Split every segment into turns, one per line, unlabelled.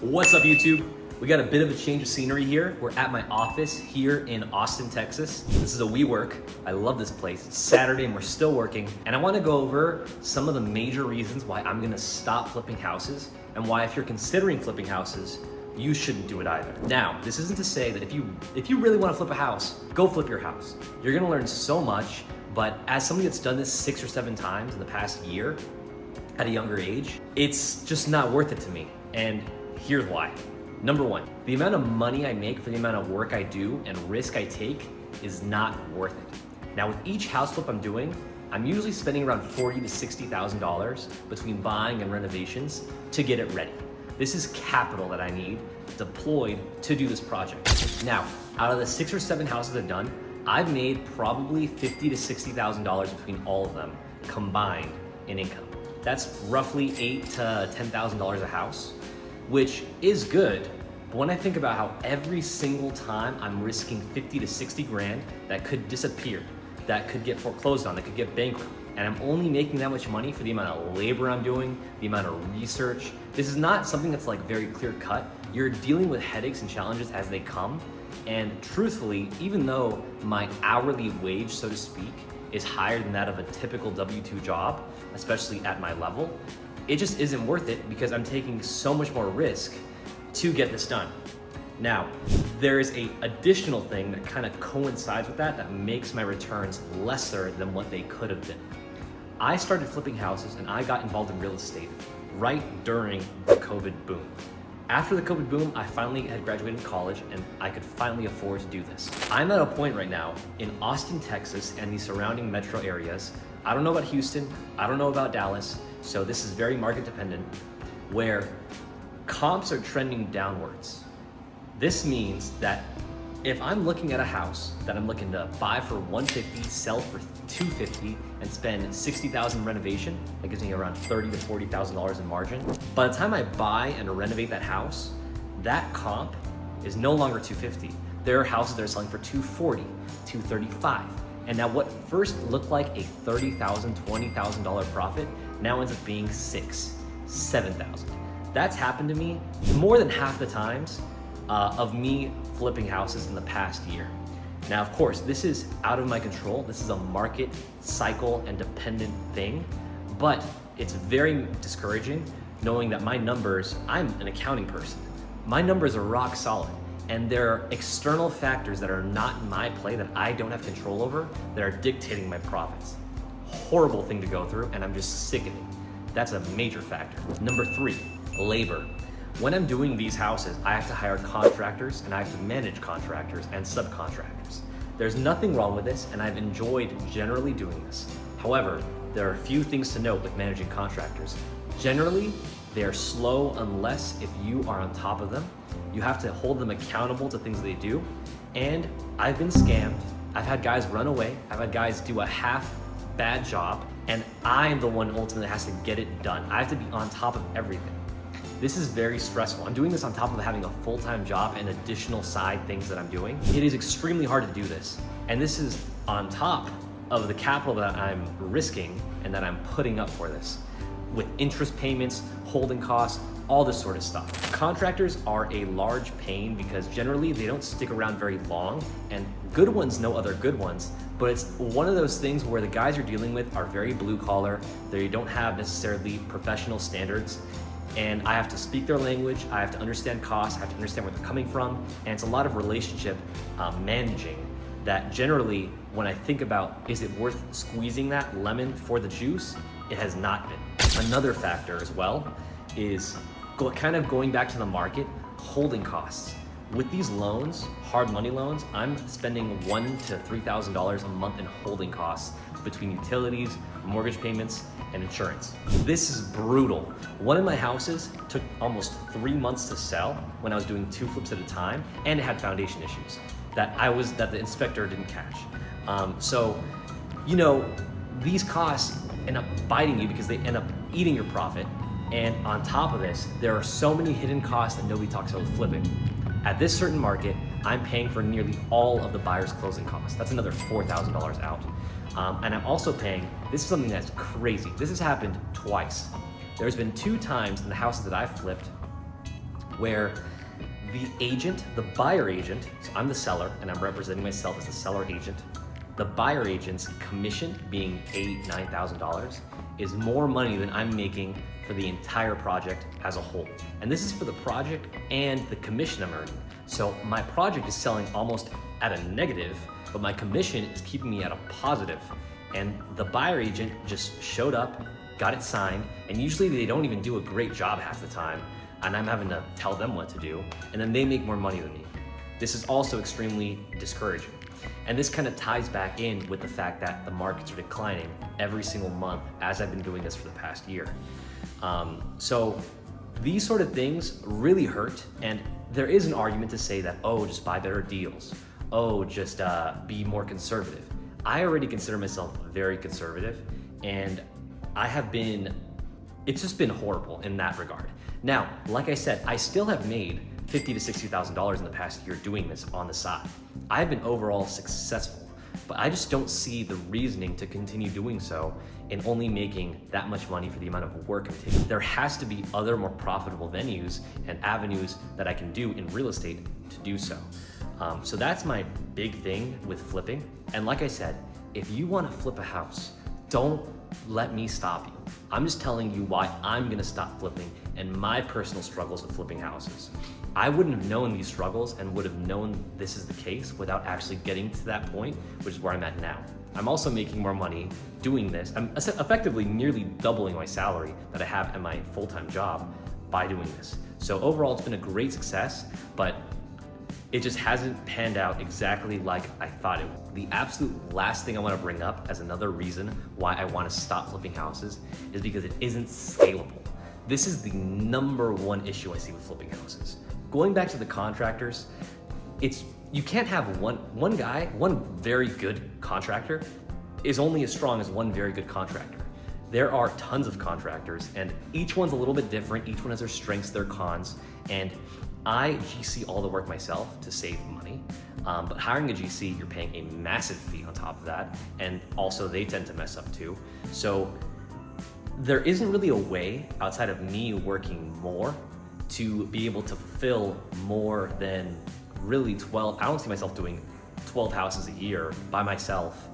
What's up, YouTube? We got a bit of a change of scenery here. We're at my office here in Austin, Texas. This is a WeWork. I love this place. It's Saturday and we're still working. And I want to go over some of the major reasons why I'm going to stop flipping houses and why, if you're considering flipping houses, you shouldn't do it either. Now, this isn't to say that if you really want to flip a house, go flip your house. You're going to learn so much, but as somebody that's done this 6 or 7 times in the past year at a younger age, it's just not worth it to me. And here's why. Number one, the amount of money I make for the amount of work I do and risk I take is not worth it. Now, with each house flip I'm doing, I'm usually spending around $40,000 to $60,000 between buying and renovations to get it ready. This is capital that I need deployed to do this project. Now, out of the 6 or 7 houses I've done, I've made probably $50,000 to $60,000 between all of them combined in income. That's roughly $8,000 to $10,000 a house, which is good. But when I think about how every single time I'm risking 50 to 60 grand that could disappear, that could get foreclosed on, that could get bankrupt, and I'm only making that much money for the amount of labor I'm doing, the amount of research. This is not something that's like very clear cut. You're dealing with headaches and challenges as they come. And truthfully, even though my hourly wage, so to speak, is higher than that of a typical W-2 job, especially at my level, it just isn't worth it because I'm taking so much more risk to get this done. Now, there is a additional thing that kind of coincides with that makes my returns lesser than what they could have been. I started flipping houses and I got involved in real estate right during the COVID boom. After the COVID boom, I finally had graduated college and I could finally afford to do this. I'm at a point right now in Austin, Texas and the surrounding metro areas. I don't know about Houston, I don't know about Dallas, so this is very market dependent, where comps are trending downwards. This means that if I'm looking at a house that I'm looking to buy for $150, sell for $250, and spend $60,000 renovation, that gives me around $30,000 to $40,000 in margin. By the time I buy and renovate that house, that comp is no longer $250. There are houses that are selling for $240, $235. And now what first looked like a $30,000, $20,000 profit now ends up being $6,000, $7,000. That's happened to me more than half the times of me flipping houses in the past year. Now, of course, this is out of my control. This is a market cycle and dependent thing, but it's very discouraging knowing that my numbers, I'm an accounting person. My numbers are rock solid, and there are external factors that are not in my play that I don't have control over that are dictating my profits. Horrible thing to go through, and I'm just sick of it. That's a major factor. Number 3, labor. When I'm doing these houses, I have to hire contractors and I have to manage contractors and subcontractors. There's nothing wrong with this, and I've enjoyed generally doing this. However, there are a few things to note with managing contractors. Generally, they're slow unless if you are on top of them. You have to hold them accountable to things they do. And I've been scammed. I've had guys run away. I've had guys do a half bad job, and I'm the one ultimately that has to get it done. I have to be on top of everything. This is very stressful. I'm doing this on top of having a full-time job and additional side things that I'm doing. It is extremely hard to do this. And this is on top of the capital that I'm risking and that I'm putting up for this, with interest payments, holding costs, all this sort of stuff. Contractors are a large pain because generally they don't stick around very long, and good ones know other good ones, but it's one of those things where the guys you're dealing with are very blue collar. They don't have necessarily professional standards. And I have to speak their language, I have to understand costs, I have to understand where they're coming from, and it's a lot of relationship managing that generally, when I think about, is it worth squeezing that lemon for the juice, it has not been. Another factor as well is kind of going back to the market, holding costs. With these loans, hard money loans, I'm spending $1,000 to $3,000 a month in holding costs between utilities, mortgage payments, and insurance. This is brutal. One of my houses took almost 3 months to sell when I was doing 2 flips at a time, and it had foundation issues that the inspector didn't catch. So, you know, these costs end up biting you because they end up eating your profit. And on top of this, there are so many hidden costs that nobody talks about with flipping. At this certain market, I'm paying for nearly all of the buyer's closing costs. That's another $4,000 out. And I'm also paying, this is something that's crazy. This has happened twice. There's been 2 times in the houses that I've flipped where the agent, the buyer agent, so I'm the seller and I'm representing myself as the seller agent. The buyer agent's commission, being $8,000, $9,000, is more money than I'm making for the entire project as a whole. And this is for the project and the commission I'm earning. So my project is selling almost at a negative, but my commission is keeping me at a positive. And the buyer agent just showed up, got it signed, and usually they don't even do a great job half the time, and I'm having to tell them what to do, and then they make more money than me. This is also extremely discouraging. And this kind of ties back in with the fact that the markets are declining every single month as I've been doing this for the past year. So these sort of things really hurt, and there is an argument to say that, oh, just buy better deals. Oh, just be more conservative. I already consider myself very conservative, and it's just been horrible in that regard. Now, like I said, I still have made $50,000 to $60,000 in the past year doing this on the side. I've been overall successful, but I just don't see the reasoning to continue doing so and only making that much money for the amount of work I'm taking. There has to be other more profitable venues and avenues that I can do in real estate to do so. So that's my big thing with flipping. And like I said, if you want to flip a house, don't let me stop you. I'm just telling you why I'm gonna stop flipping and my personal struggles with flipping houses. I wouldn't have known these struggles and would have known this is the case without actually getting to that point, which is where I'm at now. I'm also making more money doing this. I'm effectively nearly doubling my salary that I have at my full-time job by doing this. So overall, it's been a great success, but it just hasn't panned out exactly like I thought it would. The absolute last thing I want to bring up as another reason why I want to stop flipping houses is because it isn't scalable. This is the number one issue I see with flipping houses. Going back to the contractors, you can't have one guy, one very good contractor is only as strong as one very good contractor. There are tons of contractors and each one's a little bit different. Each one has their strengths, their cons, and I GC all the work myself to save money, but hiring a GC, you're paying a massive fee on top of that, and also they tend to mess up too. So there isn't really a way outside of me working more to be able to fulfill more than really 12. I don't see myself doing 12 houses a year by myself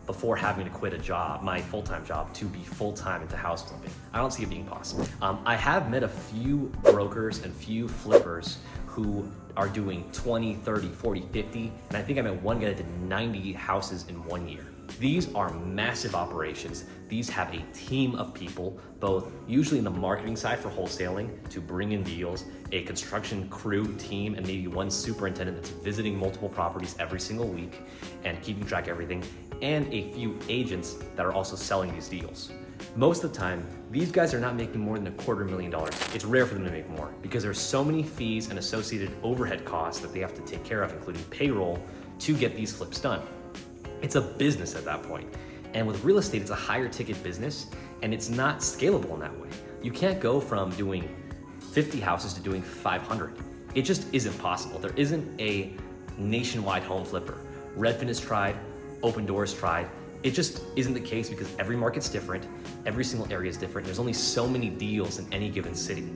before having to quit a job, my full-time job, to be full-time into house flipping. I don't see it being possible. I have met a few brokers and few flippers who are doing 20, 30, 40, 50, and I think I met one guy that did 90 houses in 1 year. These are massive operations. These have a team of people, both usually in the marketing side for wholesaling to bring in deals, a construction crew team, and maybe one superintendent that's visiting multiple properties every single week and keeping track of everything, and a few agents that are also selling these deals. Most of the time, these guys are not making more than $250,000. It's rare for them to make more because there's so many fees and associated overhead costs that they have to take care of, including payroll, to get these flips done. It's a business at that point. And with real estate, it's a higher ticket business and it's not scalable in that way. You can't go from doing 50 houses to doing 500. It just isn't possible. There isn't a nationwide home flipper. Redfin has tried, Open Doors tried. It just isn't the case because every market's different, every single area is different. There's only so many deals in any given city.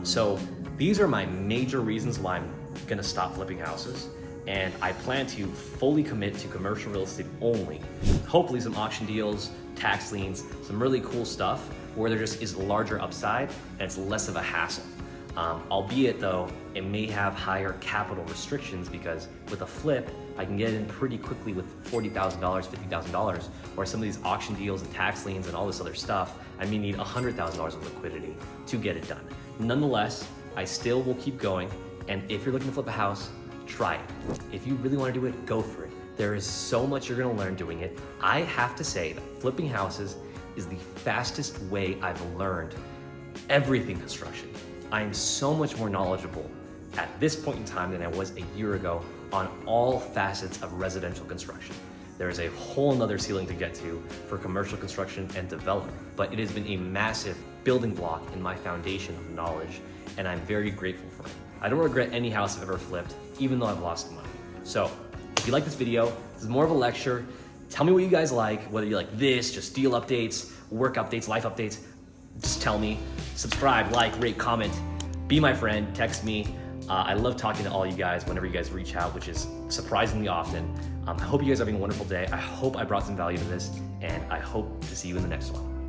So these are my major reasons why I'm gonna stop flipping houses. And I plan to fully commit to commercial real estate only. Hopefully some auction deals, tax liens, some really cool stuff where there just is larger upside and it's less of a hassle. Albeit though, it may have higher capital restrictions because with a flip, I can get in pretty quickly with $40,000, $50,000, where some of these auction deals and tax liens and all this other stuff, I may need $100,000 of liquidity to get it done. Nonetheless, I still will keep going. And if you're looking to flip a house, try it. If you really want to do it, go for it. There is so much you're going to learn doing it. I have to say that flipping houses is the fastest way I've learned everything construction. I am so much more knowledgeable at this point in time than I was a year ago on all facets of residential construction. There is a whole nother ceiling to get to for commercial construction and development, but it has been a massive building block in my foundation of knowledge, and I'm very grateful for it. I don't regret any house I've ever flipped, even though I've lost money. So if you like this video, this is more of a lecture. Tell me what you guys like, whether you like this, just deal updates, work updates, life updates. Just tell me. Subscribe, like, rate, comment. Be my friend, text me. I love talking to all you guys whenever you guys reach out, which is surprisingly often. I hope you guys are having a wonderful day. I hope I brought some value to this, and I hope to see you in the next one.